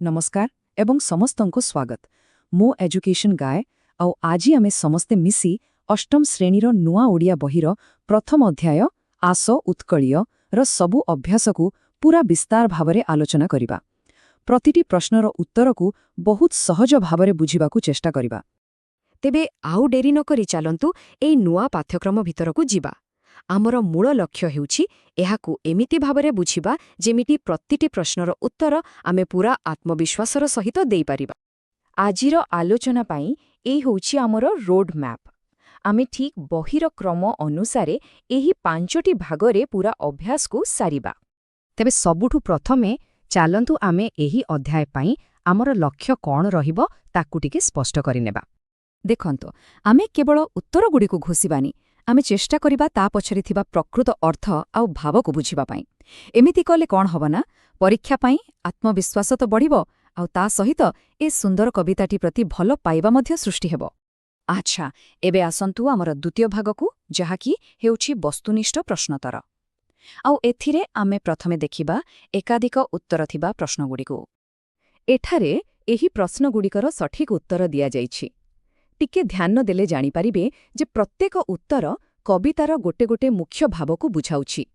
नमस्कार एवं समस्तंको स्वागत मो एजुकेशन गाए आउ आजी आमे समस्ते मिसी अष्टम श्रेणीर नुआ ओडिया बहिर प्रथम अध्याय आस उत्कळीय र सबु अभ्यासकु पूरा विस्तार भावरे आलोचना करिबा। प्रतिटी प्रश्नर उत्तरकु बहुत सहज भावरे बुझिबाकु चेष्टा करिबा। तेबे आउ डेरी न करी चालंतु एई नुआ पाठ्यक्रम भितरकु जिबा। आमर मूल लक्ष्य हेउछि एहाकु एमिति भावरे बुझिबा जेमिति प्रतिटी प्रश्नर उत्तर आमे पूरा आत्मविश्वासर सहित देई पारिबा। आजिर आलोचना पाई एई होउछि आमर रोड मैप। आमे ठीक बहिर क्रम अनुसारे एही 5टी भागरे पूरा अभ्यासकु सारिबा। तेबे सबुठु प्रथमे चालंतु आमे एही अध्याय पाई आमर लक्ष्य कोन रहिबो ताकु टिके स्पष्ट करिनेबा। देखंतो आमे केवल उत्तर गुडीकु घोषिबानी आमे चेष्टा करिबा ता पछरे थिबा प्रकृत अर्थ आउ भावकु बुझिबा पाई। एमिति कले कोन हबना परीक्षा पाई आत्मविश्वास तो बढ़िबो आउ ता सहित ए सुंदर कविताटी प्रति भलो पाइबा मध्य सृष्टि हेबो। अच्छा एबे आसंतु आमर द्वितीय भागकु जहाकी हेउछि वस्तुनिष्ठ प्रश्नोत्तर। आउ एथिरे आमे प्रथमे देखिबा एकाधिक उत्तर थिबा प्रश्नगुडीकु। एठारे एही प्रश्नगुडीकर सठिक उत्तर दिया जाइछि। टिके ध्यान देले जानि पारिबे जे प्रत्येक उत्तर कवितार गोटे गोटे मुख्य भावकु बुझाउछि।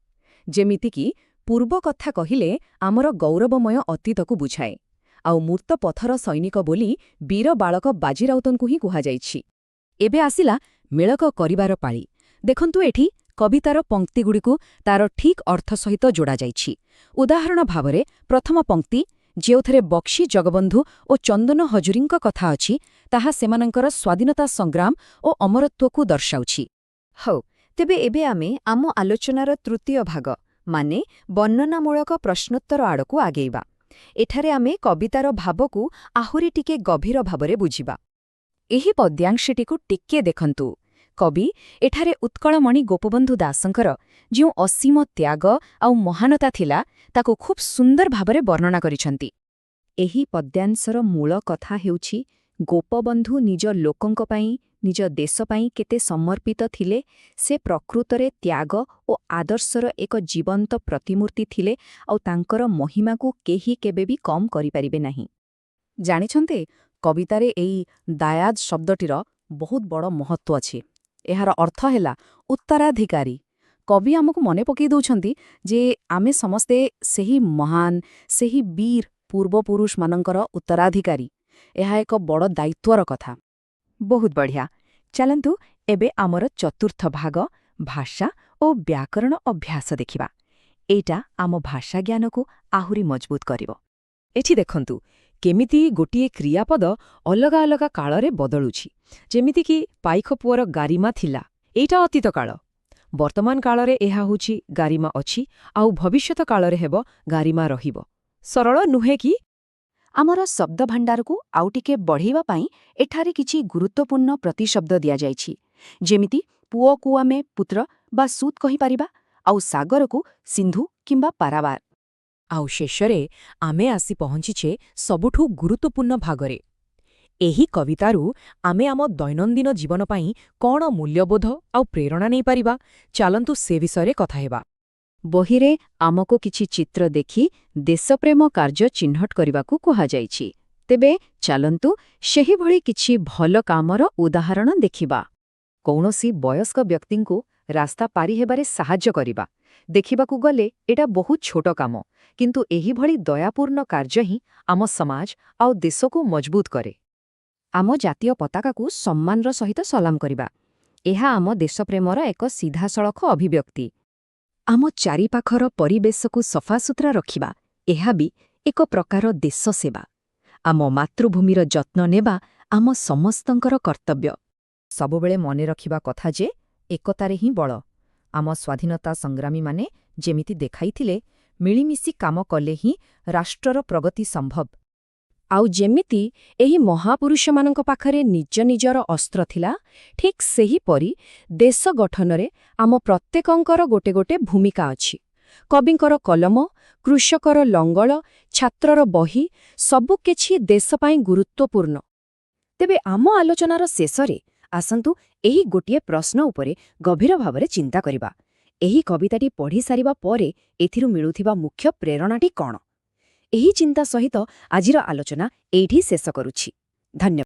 जेमितिकी पूर्व कथा कहिले आमर गौरवमय अतीतकु बुझाए आउ मूर्त पथर सैनिक बोली वीर बालक बाजीराउतनकु ही कुहा जाइछि। एबे आसिला मेळक करिबार पाळी। देखंतु एठी कवितार पंक्तिगुडीकु तार ठीक अर्थ सहित जोड़ा जाइछि। उदाहरण भावरे प्रथम पंक्ति जेउथरे बक्सी जगबंधु ओ चंदन हजुरींक कथा अछि ताहा सेमानंकर स्वाधीनता संग्राम ओ अमरत्वकु दर्शाउछि। हौ तेबे एबे आमे आम आलोचनार तृतीय भाग माने वर्णनामूलक प्रश्नोत्तर आड़कु आगेइबा। एठारे आमे कवितार भावकु आहुरी टिके गभीर भावरे बुझिबा। एही पद्यांशटीकु टिके देखंतु। कवि एठारे उत्कलमणि गोपबंधु दासंकर जो असीम त्याग आउ महानता थिला ताकु खूब सुंदर भावरे वर्णना करिसंती। एही पद्यांशर मूल कथा हेउछि गोपबंधु निज लोकंक पई निज देश पई केते समर्पित थिले। से प्रकृतरे त्याग ओ आदर्शर एक जीवंत प्रतिमूर्ति थिले आउ तांकर महिमाकु केही केबे भी कम करि परिबे नाही। जानिछन्ते कवितारे एई दायाद शब्दटीर बहुत बड़ महत्व अछि। एहार अर्थ हेला उत्तराधिकारी। कवि आमको मने पकई दउछन्ती जे आमे समस्ते सेही महान सेही वीर पूर्वपुरुष मानंकर उत्तराधिकारी। एहा एक बड़ दायित्वर कथा। बहुत बढ़िया। चलंतु एबे आमर चतुर्थ भाग भाषा ओ व्याकरण अभ्यास देखिबा। एटा आम भाषा ज्ञानकु आहुरी मजबूत करिवो। एठी देखंतु केमिति गोटिए क्रियापद अलगा अलगा कालरे बदलुछि। जेमिति कि पाइख पुअर गारिमा थिला एटा अतीत काल। वर्तमान कालरे एहा होछि गारिमा अछि आउ भविष्यत कालरे हेबो गारिमा रहिबो। सरल नुहे कि? आमर शब्द भंडारकु आउ टिके बढ़ेबा पाई एठारे किछि गुरुत्वपूर्ण प्रतिशब्द दिया जाइछि। जेमिति पुओकु आमे पुत्र बा सूत कहि पारिबा आउ सागरकु सिंधु किंबा पारावार। आउ शेषरे आमे आसी पहुंचिछे सबुठु गुरुत्वपूर्ण भागरे। एही कवितारू आमे आम दैनन्दिन जीवन पाई कौन मूल्यबोध आउ प्रेरणा नहीं पारिबा चालंतु से विषय कथा हेबा। बहिरे आमको किछि चित्र देखि देशप्रेम कार्य चिन्हट करिबाकु कुहा जाइछि। तेबे चालंतु सेही भଳି किछि भल कामर उदाहरण देखिबा। कौनसी वयस्क व्यक्तिंकु रास्ता पारी हेबारे साहाय्य करिबा। देखिबाकु गले एटा बहुत छोट काम किंतु एही भଳି दयापूर्ण कार्य ही आम समाज आउ देशको मजबूत करे। आम जातीय पताकाकु सम्मानर सहित सलाम करिबा। एहा आम देशप्रेमर एक सीधासळख अभिव्यक्ति। आम चारिपाखर परिवेशकु सफासुतरा रखिबा एहा भी एक प्रकार देश सेवा। आम मातृभूमिर जत्न नेबा आम समस्तंकर कर्तव्य। सबुबेले मने रखिबा कथा जे एकतारे ही बळ। आम स्वाधीनता संग्रामी माने जेमिति देखाइथिले मिलिमिशि काम कले ही राष्ट्रर प्रगति संभव। आउ जेमिति एही महापुरुषमानंक पाखरे निज निजर अस्त्र थिला ठीक सेही परी देश गठनरे आम प्रत्येकंकर गोटे गोटे भूमिका अछि। कविंकर कलम कृषकर लंगल छात्रर बही सबु किछि देश पाई गुरुत्वपूर्ण। तेबे आम आलोचनार शेषरे आसंतु एही गोटिए प्रश्न उपरे गभीर भावरे चिंता करिबा। एही कविताटी पढ़ी सारिबा परे एथिरु मिलुथिबा मुख्य प्रेरणाटी कोन? ଏହି ଚିନ୍ତା ସହିତ ଆଜିର ଆଲୋଚନା ଏଇଠି ଶେଷ କରୁଛି। ଧନ୍ୟବାଦ।